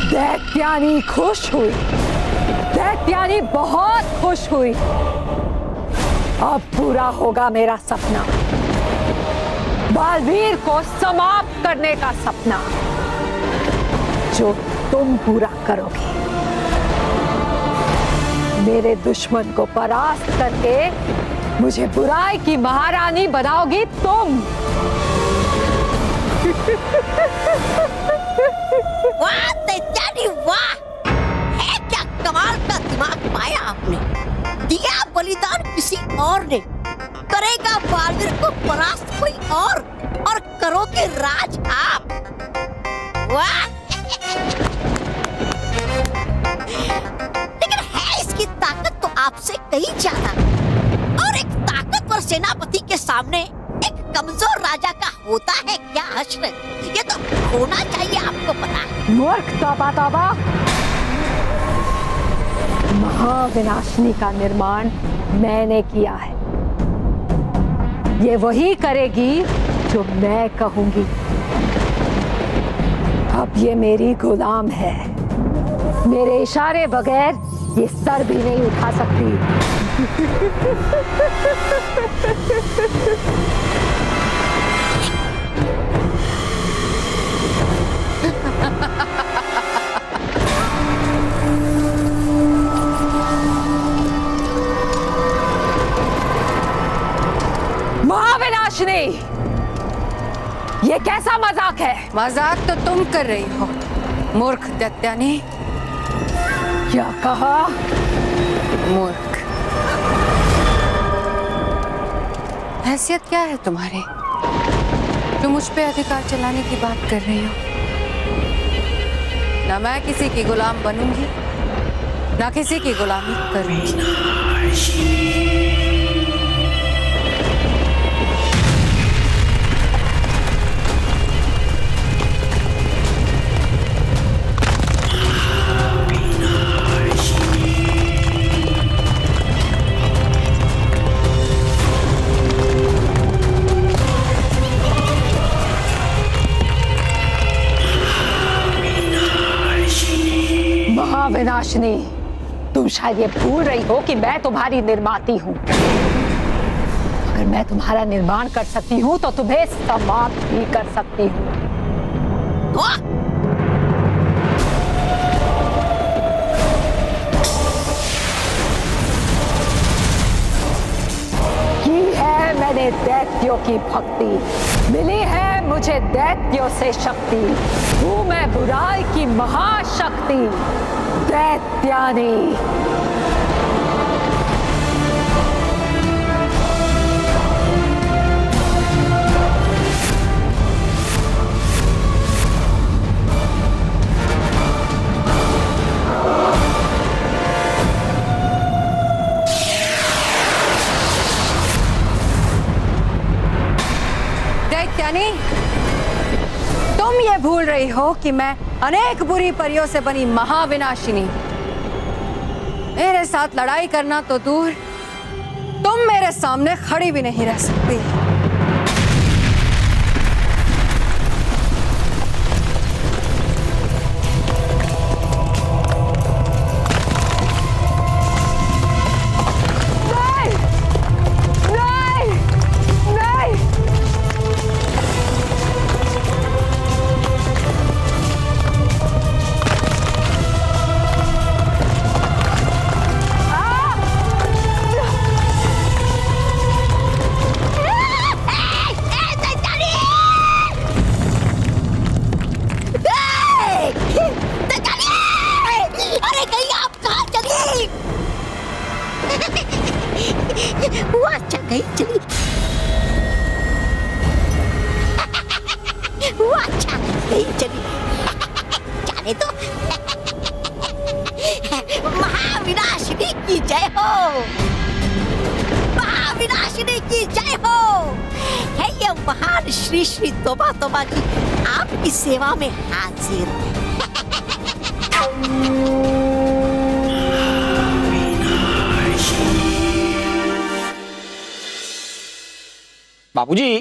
दैत्यानी खुश हुई, दैत्यानी बहुत खुश हुई। अब पूरा होगा मेरा सपना, बालवीर को समाप्त करने का सपना, जो तुम पूरा करोगे। मेरे दुश्मन को परास्त करके मुझे बुराई की महारानी बनाओगी तुम। वाह दैत्यानी वाह, है क्या कमाल का दिमाग पाया आपने। दिया बलिदान किसी और ने, करेगा बालवीर को परास्त कोई और करोगे राज आप। वाह लेकिन है इसकी ताकत तो आपसे कहीं ज्यादा, और एक ताकतवर सेनापति के सामने एक कमजोर राजा का होता है क्या हश्र? ये तो होना चाहिए आपको पता है। मूर्ख तौबा तौबा, महाविनाशिनी का निर्माण मैंने किया है, ये वही करेगी जो मैं कहूंगी। अब ये मेरी गुलाम है, मेरे इशारे बगैर ये सर भी नहीं उठा सकती। महाविनाशिनी, ये कैसा मजाक है? मजाक तो तुम कर रही हो मूर्ख दैत्यानी। क्या कहा? मूर्ख। हैसियत क्या है तुम्हारी जो मुझ पे अधिकार चलाने की बात कर रही हो? ना मैं किसी की गुलाम बनूंगी, ना किसी की गुलामी करूंगी। महाविनाशिनी, तुम शायद ये भूल रही हो कि मैं तुम्हारी निर्माती हूँ। अगर मैं तुम्हारा निर्माण कर सकती हूँ तो तुम्हें समाप्त भी कर सकती हूँ। की है मैंने दैत्यों की भक्ति, मिली है मुझे दैत्यों से शक्ति, हूँ मैं बुराई की महाशक्ति दैत्यानी। दैत्यानी, तुम ये भूल रही हो कि मैं अनेक बुरी परियों से बनी महाविनाशिनी। मेरे साथ लड़ाई करना तो दूर, तुम मेरे सामने खड़ी भी नहीं रह सकती। महाविनाशिनी की जय हो, महाविनाशिनी की जय हो। है ये महान श्री श्री तोबा तोबा जी आपकी सेवा में हाजिर। बाबूजी,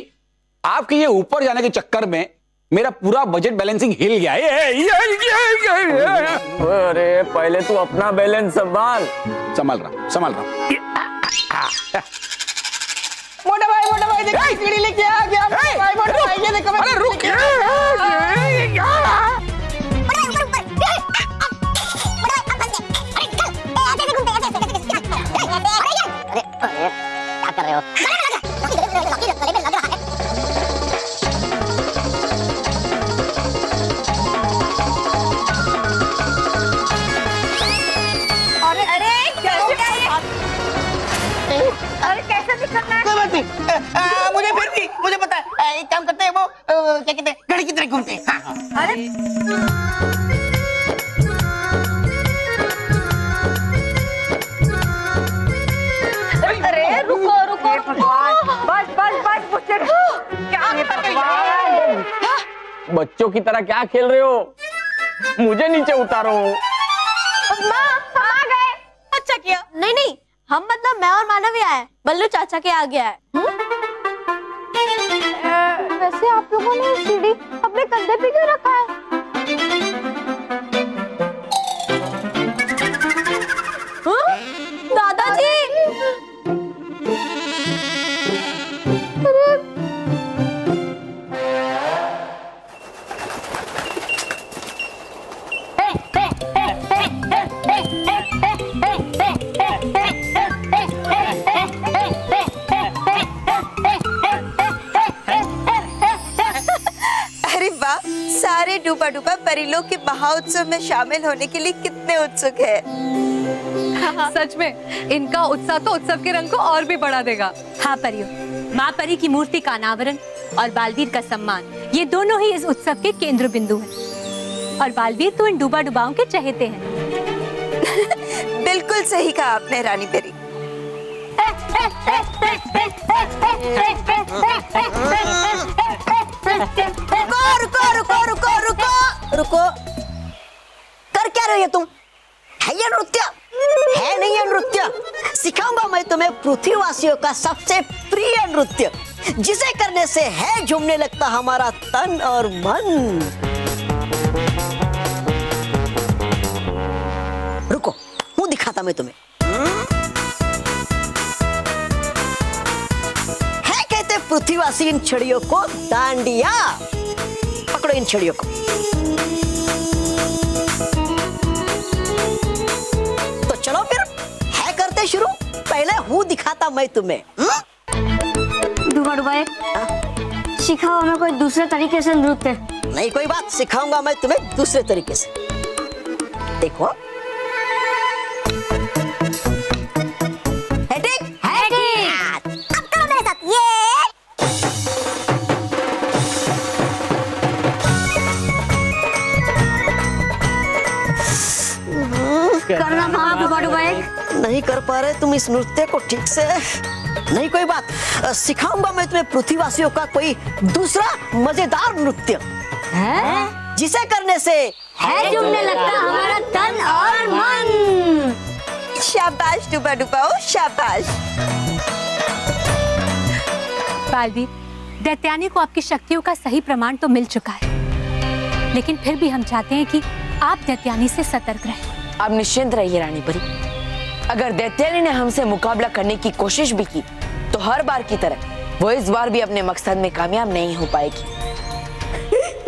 आपके ये ऊपर जाने के चक्कर में मेरा पूरा बजट बैलेंसिंग हिल गया है। अरे पहले तू अपना बैलेंस संभाल। संभाल रहा मोटा भाई देख सीढ़ी लेके आ गया। मोटा भाई ये देखो। अरे रुक क्या कर रहे हो? मुझे फिर भी मुझे पता है। एक काम करते हैं, वो क्या कहते हैं, घड़ी की तरह घूमते हैं। हाँ। अरे रुको बस क्या बच्चों की तरह क्या खेल रहे हो? मुझे नीचे उतारो। माँ आ गए। अच्छा किया। नहीं हम मतलब मैं और मानव ही आए। बल्लू चाचा के आ गया है। वैसे आप लोगों ने सीढ़ी अपने कंधे पे क्यों रखा है? दादाजी। सारे डूबा डूबा परिलोक के महाउत्सव में शामिल होने के लिए कितने उत्सुक है। सच में इनका उत्साह तो उत्सव के रंग को और भी बढ़ा देगा। हाँ परियों, माँ परी की मूर्ति का अनावरण और बालवीर का सम्मान, ये दोनों ही इस उत्सव के केंद्र बिंदु हैं। और बालवीर तो इन डूबा डुबाओं के चहेते हैं। बिल्कुल सही कहा आपने रानी परी। रुको। कर क्या रही हो तुम? है ये नृत्य? है नहीं ये नृत्य। सिखाऊंगा मैं तुम्हें पृथ्वीवासियों का सबसे प्रिय नृत्य, जिसे करने से है झूमने लगता हमारा तन और मन। रुको, हूं दिखाता मैं तुम्हें। है कहते पृथ्वीवासी इन छड़ियों को डांडिया। पकड़ो इन छड़ियों को। तो चलो फिर है करते शुरू। पहले हूँ दिखाता मैं तुम्हें। डूबा डुबाए सिखाओ हमें कोई दूसरे तरीके से नृत्य। नहीं कोई बात, सिखाऊंगा मैं तुम्हें दूसरे तरीके से। देखो करना था डूबा डुबाए। नहीं कर पा रहे तुम इस नृत्य को ठीक से। नहीं कोई बात, सिखाऊंगा मैं तुम्हें पृथ्वीवासियों का कोई दूसरा मजेदार नृत्य है, जिसे करने से है झूमने लगता हमारा तन और मन। शाबाश डूबा डुबाओ, शाबाश। बालवीर, दैत्यानी को आपकी शक्तियों का सही प्रमाण तो मिल चुका है, लेकिन फिर भी हम चाहते हैं कि आप दैत्यानी से सतर्क रहें। आप निश्चिंत रहिए रानी परी। अगर दैत्यानी ने हमसे मुकाबला करने की कोशिश भी की तो हर बार की तरह वो इस बार भी अपने मकसद में कामयाब नहीं हो पाएगी।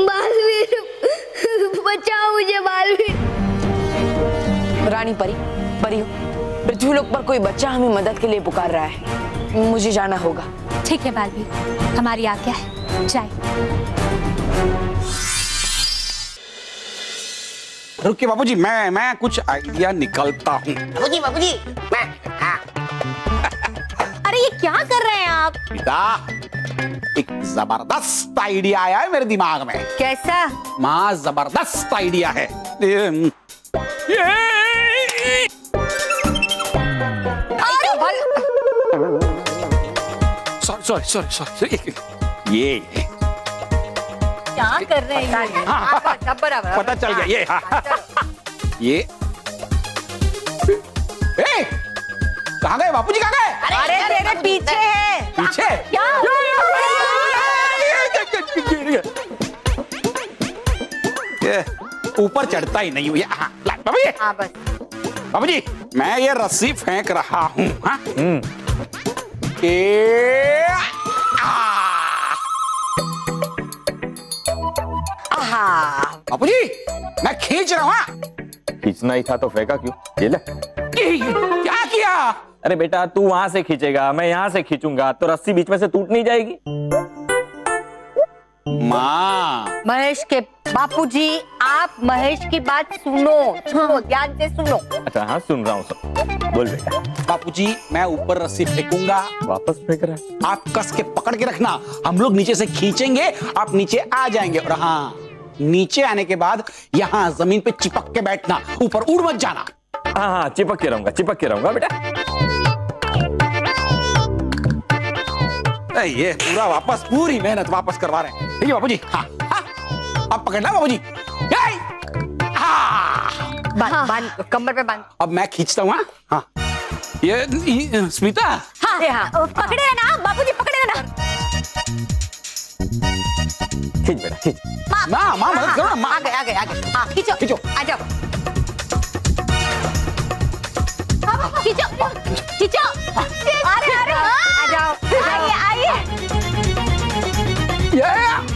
बालवीर बचाओ मुझे बालवीर। रानी परी, परियों, पृथ्वीलोक पर कोई बच्चा हमें मदद के लिए पुकार रहा है। मुझे जाना होगा। ठीक है बालवीर, हमारी आज्ञा है, जाए। रुकिए बाबूजी, मैं कुछ आइडिया निकालता हूँ। बाबूजी मैं। हाँ। अरे ये क्या कर रहे हैं आप? बेटा, एक जबरदस्त आइडिया आया है मेरे दिमाग में। कैसा? माँ जबरदस्त आइडिया है। सॉरी, ये क्या कर रहे हैं? हाँ, बराबर पता चल गया। ये ये कहाँ गए बापूजी? कहाँ गए? अरे तेरे पीछे है। पीछे? क्या? ऊपर चढ़ता ही नहीं हूँ। हाँ, बाबू जी। हाँ बस। बाबू जी, मैं ये रस्सी फेंक रहा हूँ। हाँ? बाबू जी, मैं खींच रहा हूँ। खींचना ही था तो फेंका क्यों? ये ले। क्या किया? अरे बेटा, तू वहां से खींचेगा, मैं यहाँ से खींचूंगा, तो रस्सी बीच में से टूट नहीं जाएगी। माँ। महेश के बापूजी, आप महेश की बात सुनो, ध्यान से सुनो। अच्छा हाँ, सुन रहा हूँ सब। बोल बेटा। बापूजी, मैं ऊपर रस्सी फेंकूंगा। वापस फेंक रहा है? आप कस के पकड़ के रखना, हम लोग नीचे से खींचेंगे, आप नीचे आ जाएंगे। और हाँ, नीचे आने के बाद यहाँ जमीन पे चिपक के बैठना, ऊपर उड़ मत जाना। हाँ हाँ, चिपक के रहूंगा बेटा। ये पूरा वापस, पूरी मेहनत वापस करवा रहे हैं। ठीक है बाबूजी। हाँ हाँ, अब पकड़ना बाबूजी। बांध, कमर पे बांध। अब मैं खींचता हूँ। हाँ, ये स्मिता। हाँ, पकड़े रहना बाबूजी, पकड़े रहना। खींच बेटा, खींच। माँ मदद करो ना। आगे। हाँ, खींचो। आ जाओ। खींचो। अरे आ जाओ।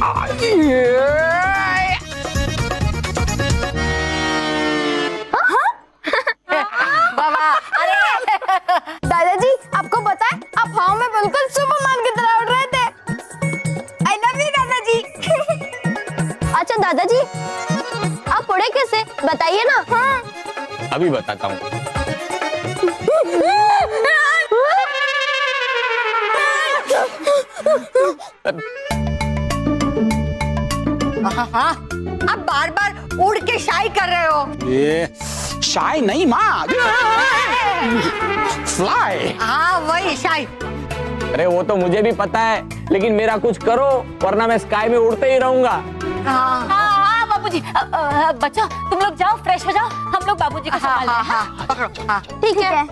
आइए। बाबा, अरे दादाजी, आपको पता है आप हवा में बिल्कुल सुपरमैन की तरह उड़ रहे थे। आई लव यू दादाजी। अच्छा दादाजी, आप उड़े कैसे, बताइए ना। हाँ। अभी बताता हूँ। हाँ, आप बार उड़ के शाई कर रहे हो। ये शाई नहीं माँ, फ्लाई। हाँ वही शाई। अरे वो तो मुझे भी पता है, लेकिन मेरा कुछ करो, वरना मैं स्काई में उड़ते ही रहूंगा। हाँ बाबूजी, बच्चों तुम लोग जाओ, फ्रेश हो जाओ, हम लोग बाबूजी को संभाल लेंगे। हाँ, पकड़ो। हाँ, ठीक है।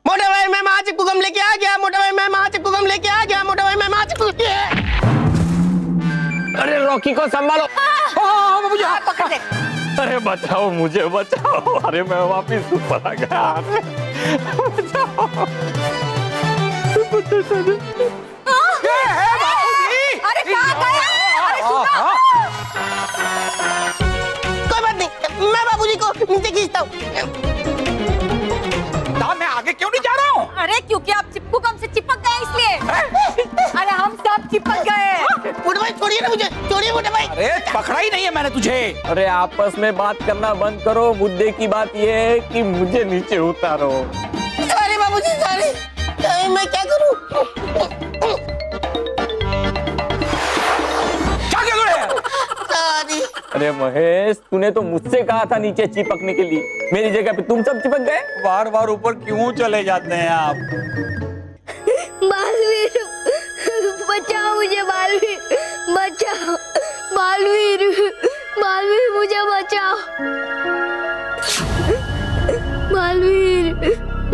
मोटा भाई मैं वहां चिक्कू गम लेके आ गया। मोटा भाई मैं वहां चिक्कू गम लेके आ गया। मोटा भाई मैं वहां चिक्कू। अरे रॉकी को संभालो। बाबूजी पकड़ ले। अरे बचाओ, मुझे बचाओ। अरे मैं वापिस ऊपर आ गया। अरे कहाँ गया? अरे सुनो। कोई बात नहीं, मैं बाबूजी को नीचे खींचता हूँ। मैं आगे क्यों नहीं जा रहा हूँ? अरे क्योंकि आप चिपकू गम से चिपक गए इसलिए। अरे हम सब चिपक गए। मोटा भाई छोड़िए ना मुझे, छोड़िए मोटा भाई। अरे पकड़ा ही नहीं है मैंने तुझे। अरे आपस में बात करना बंद करो, मुद्दे की बात ये है कि मुझे नीचे उतारो। अरे बाबूजी सॉरी, मैं क्या करूँ? अरे महेश, तूने तो मुझसे कहा था नीचे चिपकने के लिए, मेरी जगह पे तुम सब चिपक गए। बार बार ऊपर क्यों चले जाते हैं आप? बालवीर, बचाओ मुझे बालवीर, बचाओ बालवीर, बालवीर मुझे बचाओ, बालवीर,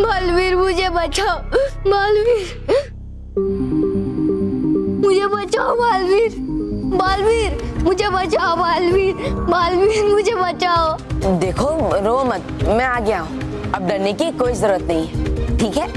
बालवीर मुझे बचाओ, बालवीर, मुझे बचाओ बालवीर, बालवीर मुझे बचाओ, बालवीर, बालवीर मुझे बचाओ। देखो रो मत, मैं आ गया हूँ, अब डरने की कोई जरूरत नहीं है, ठीक है?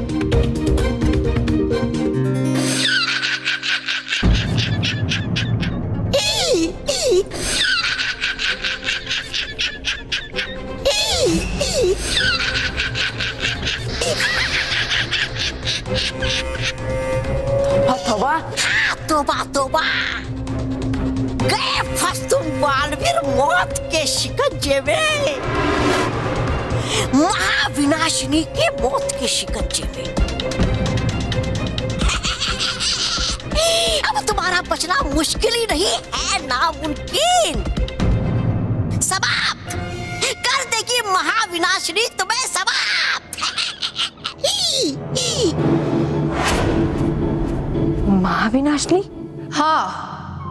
तौबा तौबा तौबा, गए फंस तुम बालवीर मौत के शिकंजे में, महाविनाशिनी के मौत के शिकंजे में। अब तुम्हारा बचना मुश्किल ही नहीं है, नामुमकिन। समाप्त कर देगी महाविनाशिनी तुम्हें, समाप्त। महाविनाशिनी? हाँ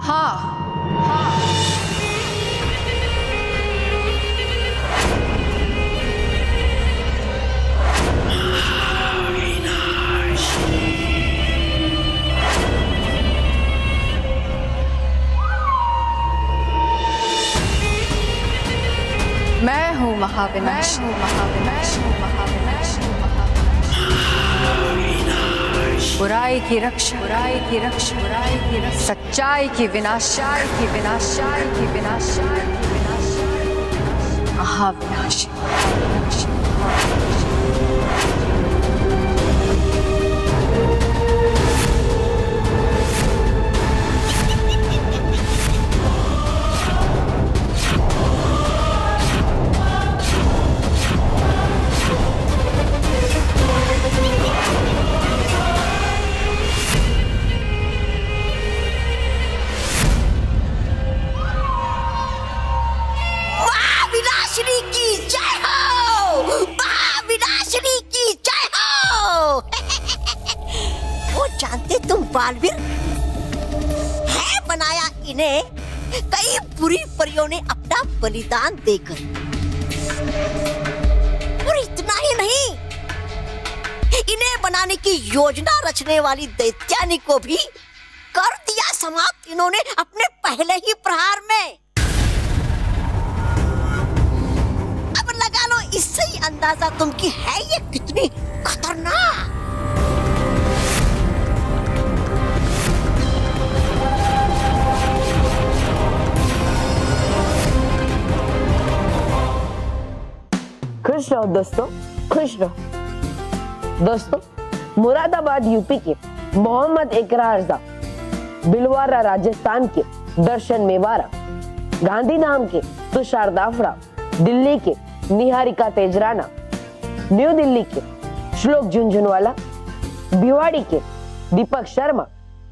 हाँ हाँ। महाविनाश, महाविनाश, महाविनाश, बुराई की रक्षा, बुराई की रक्षा, बुराई की रक्षा, सच्चाई की विनाशाई की विनाशाई की विनाशाई की विनाश, महाविनाश। महाविनाशिनी की जय हो, महाविनाशिनी की जय हो। वो जानते तुम बालवीर, है बनाया इन्हें कई बुरी परियों ने अपना बलिदान देकर। और इतना ही नहीं, इन्हें बनाने की योजना रचने वाली दैत्यानी को भी कर दिया समाप्त इन्होंने अपने पहले ही प्रहार में। अब लगा लो इससे ही अंदाजा तुम की है ये कितनी खतरनाक। खुश रहो दोस्तों, खुश रहो दोस्तों। मुरादाबाद यूपी के मोहम्मद इकरार रजा, भिलवाड़ा राजस्थान के दर्शन मेवाड़ा, गांधीधाम के तुषार दाफड़ा, दिल्ली के निहारिका तेजराना, न्यू दिल्ली के श्लोक झुंझुनवाला, भिवाड़ी के दीपक शर्मा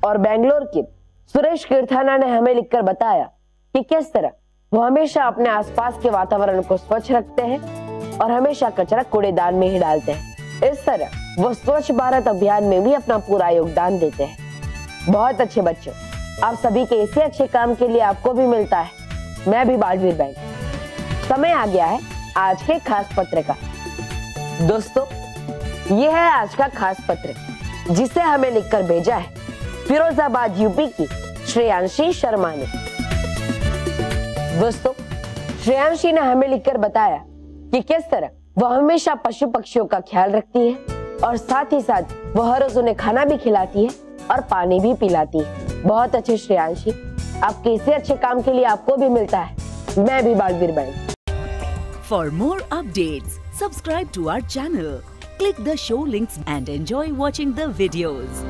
और बेंगलोर के सुरेश कीर्थाना ने हमें लिखकर बताया कि किस तरह वो हमेशा अपने आसपास के वातावरण को स्वच्छ रखते हैं और हमेशा कचरा कूड़ेदान में ही डालते हैं। इस तरह वो स्वच्छ भारत अभियान में भी अपना पूरा योगदान देते हैं। बहुत अच्छे बच्चों, आप सभी के इसी अच्छे काम के लिए आपको भी मिलता है। मैं भी बालवीर बैंक। समय आ गया है आज के खास पत्र का। दोस्तों, ये है आज का खास पत्र जिसे हमें लिखकर भेजा है फिरोजाबाद यूपी की श्रेयांशी शर्मा ने। दोस्तों, श्रेयांशी ने हमें लिखकर बताया कि किस तरह वो हमेशा पशु पक्षियों का ख्याल रखती है और साथ ही साथ वो हर रोज उन्हें खाना भी खिलाती है और पानी भी पिलाती है। बहुत अच्छे श्रेयांशी, आपके इसी अच्छे काम के लिए आपको भी मिलता है। मैं भी Baalveer bank. For more updates, subscribe to our channel, click the show links and enjoy watching the videos.